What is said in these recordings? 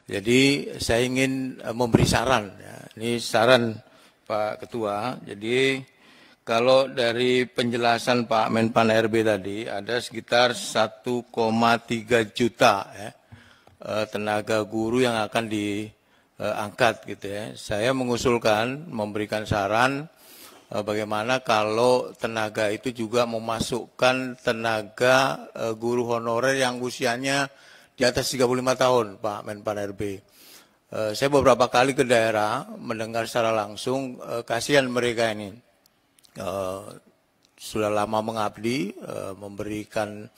Jadi saya ingin memberi saran. Ya. Ini saran Pak Ketua. Jadi kalau dari penjelasan Pak Menpan RB tadi ada sekitar 1,3 juta ya, tenaga guru yang akan diangkat gitu ya. Saya mengusulkan memberikan saran bagaimana kalau tenaga itu juga memasukkan tenaga guru honorer yang usianya di atas 35 tahun, Pak Menpan RB. Saya beberapa kali ke daerah mendengar secara langsung, kasihan mereka ini. Sudah lama mengabdi, memberikan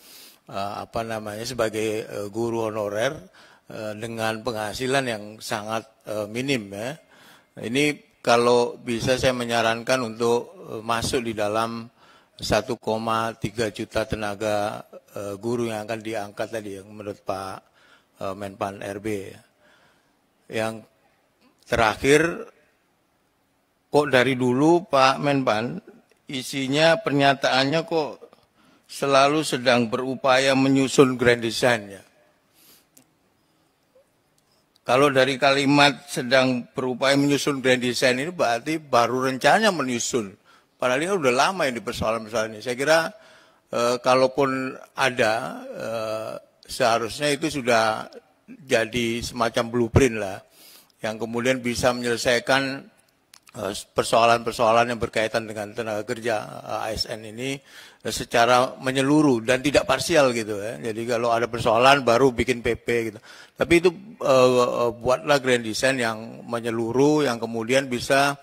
sebagai guru honorer dengan penghasilan yang sangat minim ya. Ini kalau bisa saya menyarankan untuk masuk di dalam 1,3 juta tenaga guru yang akan diangkat tadi yang menurut Pak Menpan RB. Yang terakhir, kok dari dulu Pak Menpan isinya pernyataannya kok selalu sedang berupaya menyusun grand design ya. Kalau dari kalimat sedang berupaya menyusun grand design ini berarti baru rencananya menyusun. Padahal ini udah lama ini persoalan-persoalan ini. Saya kira kalaupun ada, seharusnya itu sudah jadi semacam blueprint lah, yang kemudian bisa menyelesaikan persoalan-persoalan yang berkaitan dengan tenaga kerja ASN ini secara menyeluruh dan tidak parsial gitu ya. Jadi kalau ada persoalan baru bikin PP gitu. Tapi itu buatlah grand design yang menyeluruh, yang kemudian bisa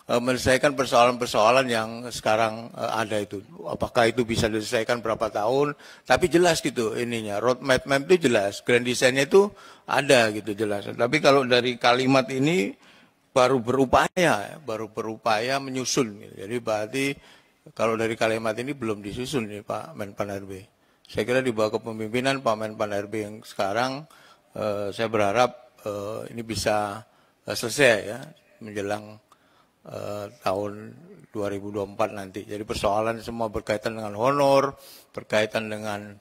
menyelesaikan persoalan-persoalan yang sekarang ada itu. Apakah itu bisa diselesaikan berapa tahun, tapi jelas gitu ininya, roadmap itu jelas, grand design-nya itu ada gitu jelas. Tapi kalau dari kalimat ini baru berupaya menyusun. Gitu. Jadi berarti kalau dari kalimat ini belum disusun nih Pak Menpan RB. Saya kira di bawah kepemimpinan Pak Menpan RB yang sekarang, saya berharap ini bisa selesai ya menjelang tahun 2024 nanti. Jadi persoalan semua berkaitan dengan honor, berkaitan dengan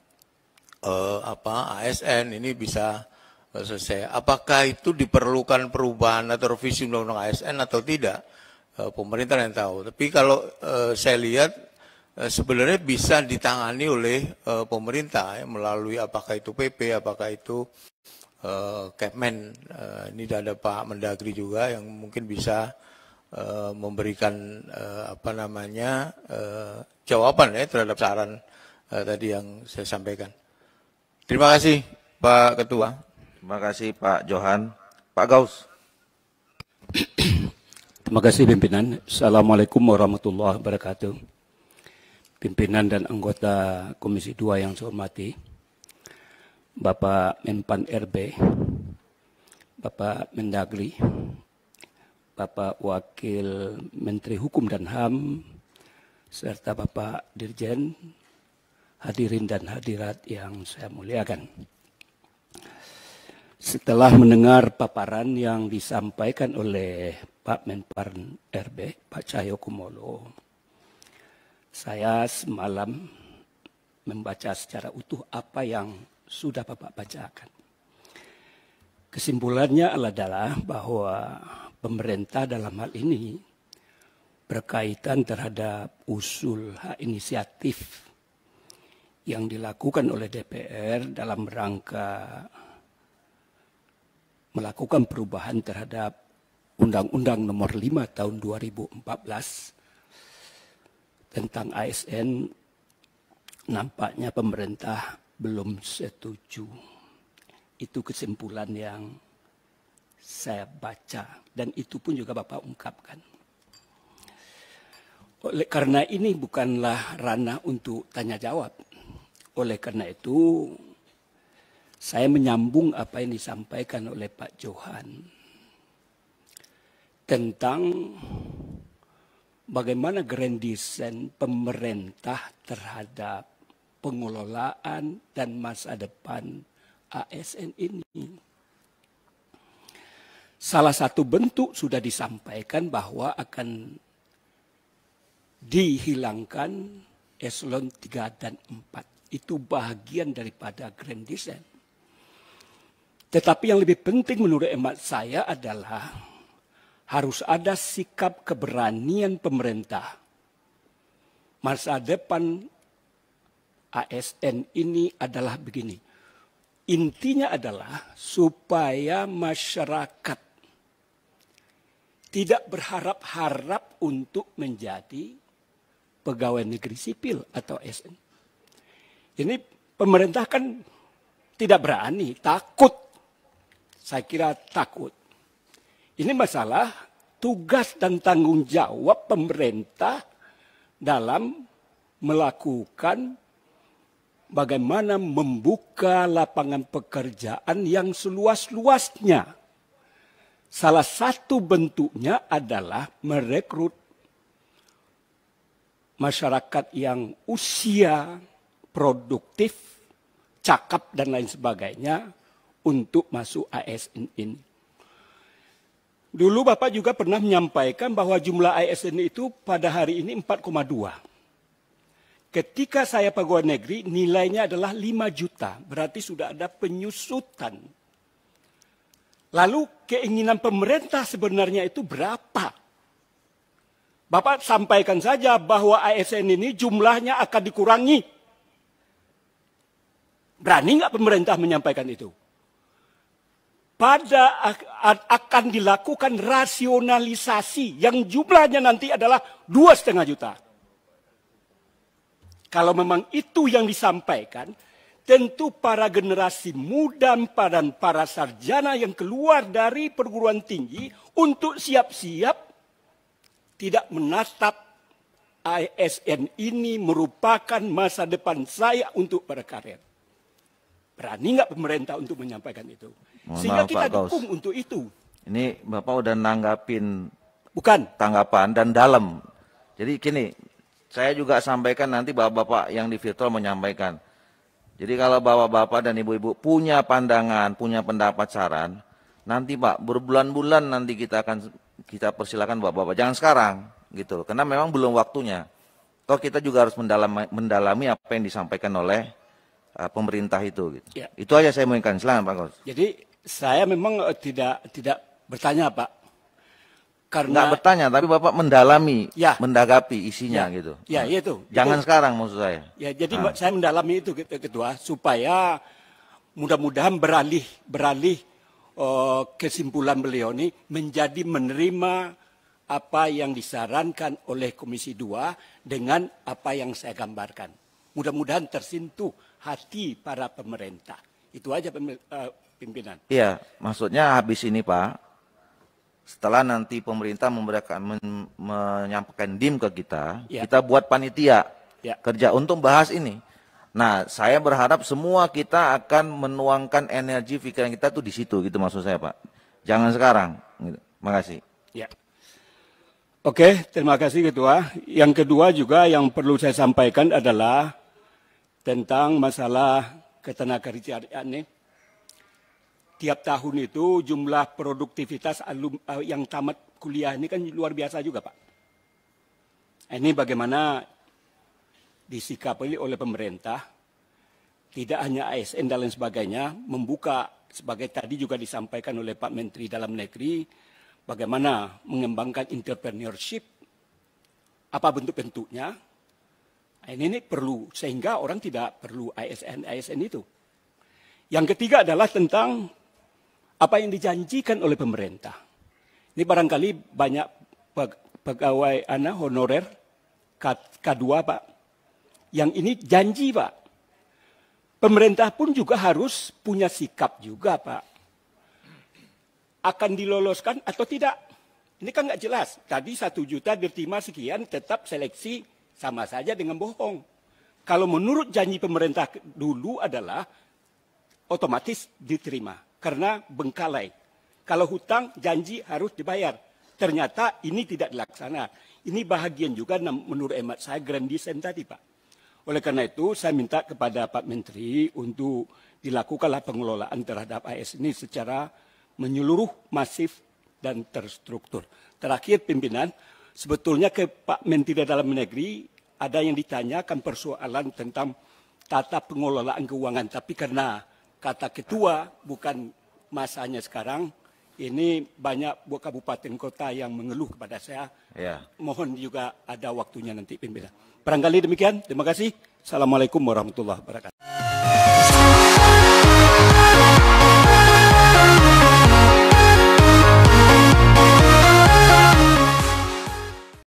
ASN ini bisa selesai. Apakah itu diperlukan perubahan atau revisi undang-undang ASN atau tidak? Pemerintah yang tahu. Tapi kalau saya lihat sebenarnya bisa ditangani oleh pemerintah ya, melalui apakah itu PP, apakah itu Kepmen. Ini ada Pak Mendagri juga yang mungkin bisa memberikan jawaban ya terhadap saran tadi yang saya sampaikan. Terima kasih Pak Ketua. Terima kasih Pak Johan. Pak Gaus. Terima kasih pimpinan. Assalamualaikum warahmatullahi wabarakatuh. Pimpinan dan anggota Komisi 2 yang saya hormati, Bapak Menpan RB, Bapak Mendagri, Bapak Wakil Menteri Hukum dan HAM, serta Bapak Dirjen, hadirin dan hadirat yang saya muliakan. Setelah mendengar paparan yang disampaikan oleh Pak Menpan RB, Pak Cahyokumolo, saya semalam membaca secara utuh apa yang sudah Bapak bacakan. Kesimpulannya adalah bahwa pemerintah dalam hal ini berkaitan terhadap usul hak inisiatif yang dilakukan oleh DPR dalam rangka melakukan perubahan terhadap Undang-Undang Nomor 5 Tahun 2014 tentang ASN, nampaknya pemerintah belum setuju. Itu kesimpulan yang saya baca dan itu pun juga Bapak ungkapkan. Oleh karena ini bukanlah ranah untuk tanya jawab. Oleh karena itu saya menyambung apa yang disampaikan oleh Pak Johan tentang bagaimana grand design pemerintah terhadap pengelolaan dan masa depan ASN ini. Salah satu bentuk sudah disampaikan bahwa akan dihilangkan eselon 3 dan 4. Itu bagian daripada grand design. Tetapi yang lebih penting menurut hemat saya adalah harus ada sikap keberanian pemerintah. Masa depan ASN ini adalah begini. Intinya adalah supaya masyarakat tidak berharap-harap untuk menjadi pegawai negeri sipil atau ASN. Ini pemerintah kan tidak berani, takut. Saya kira takut. Ini masalah tugas dan tanggung jawab pemerintah dalam melakukan bagaimana membuka lapangan pekerjaan yang seluas-luasnya. Salah satu bentuknya adalah merekrut masyarakat yang usia produktif, cakap dan lain sebagainya untuk masuk ASN ini. Dulu Bapak juga pernah menyampaikan bahwa jumlah ASN itu pada hari ini 4,2. Ketika saya pegawai negeri, nilainya adalah 5 juta. Berarti sudah ada penyusutan. Lalu keinginan pemerintah sebenarnya itu berapa? Bapak sampaikan saja bahwa ASN ini jumlahnya akan dikurangi. Berani nggak pemerintah menyampaikan itu? Akan dilakukan rasionalisasi yang jumlahnya nanti adalah 2,5 juta. Kalau memang itu yang disampaikan, tentu para generasi muda dan para sarjana yang keluar dari perguruan tinggi untuk siap-siap tidak menatap ASN ini merupakan masa depan saya untuk berkarir. Berani nggak pemerintah untuk menyampaikan itu? Sehingga kita dukung untuk itu. Ini Bapak udah nanggapin Bukan. tanggapan dan dalam. Jadi gini, saya juga sampaikan nanti bapak-bapak yang di virtual menyampaikan. Jadi kalau bapak-bapak dan ibu-ibu punya pandangan, punya pendapat saran, nanti Pak berbulan-bulan nanti kita persilakan bapak-bapak. Jangan sekarang gitu, karena memang belum waktunya. Toh kita juga harus mendalami apa yang disampaikan oleh pemerintah itu. Gitu. Ya. Itu aja saya mau ingatkan. Silakan Pak Gaus. Jadi saya memang tidak bertanya Pak. Karena nggak bertanya, tapi Bapak mendalami, ya, mendagapi isinya gitu. Ya, itu. Jangan itu. sekarang maksud saya. Ya, jadi saya mendalami itu Ketua supaya mudah-mudahan beralih kesimpulan beliau ini menjadi menerima apa yang disarankan oleh Komisi 2 dengan apa yang saya gambarkan. Mudah-mudahan tersentuh hati para pemerintah. Itu aja pimpinan. Iya, maksudnya habis ini Pak, setelah nanti pemerintah menyampaikan DIM ke kita, ya, kita buat panitia ya, kerja untuk bahas ini. Nah, saya berharap semua kita akan menuangkan energi pikiran kita tuh di situ, gitu maksud saya Pak. Jangan sekarang. Gitu. Makasih. Ya. Oke, terima kasih Ketua. Yang kedua juga yang perlu saya sampaikan adalah tentang masalah ketenagakerjaan ini. Tiap tahun itu jumlah produktivitas yang tamat kuliah ini kan luar biasa juga Pak. Ini bagaimana disikapi oleh pemerintah, tidak hanya ASN dan lain sebagainya, membuka sebagai tadi juga disampaikan oleh Pak Menteri Dalam Negeri, bagaimana mengembangkan entrepreneurship, apa bentuk-bentuknya. Ini perlu, sehingga orang tidak perlu ASN itu. Yang ketiga adalah tentang apa yang dijanjikan oleh pemerintah. Ini barangkali banyak pegawai honorer K2 Pak. Yang ini janji Pak. Pemerintah pun juga harus punya sikap juga Pak. Akan diloloskan atau tidak. Ini kan nggak jelas. Tadi 1 juta diterima sekian tetap seleksi sama saja dengan bohong. Kalau menurut janji pemerintah dulu adalah otomatis diterima. Karena bengkalai. Kalau hutang janji harus dibayar. Ternyata ini tidak dilaksana. Ini bahagian juga menurut hemat saya grand design tadi Pak. Oleh karena itu saya minta kepada Pak Menteri untuk dilakukanlah pengelolaan terhadap AS ini secara menyeluruh, masif dan terstruktur. Terakhir pimpinan, sebetulnya ke Pak Menteri Dalam Negeri ada yang ditanyakan persoalan tentang tata pengelolaan keuangan. Tapi karena kata ketua bukan masanya sekarang ini banyak buat kabupaten kota yang mengeluh kepada saya. Ya. Mohon juga ada waktunya nanti pimpinan. Barangkali demikian. Terima kasih. Assalamualaikum warahmatullahi wabarakatuh.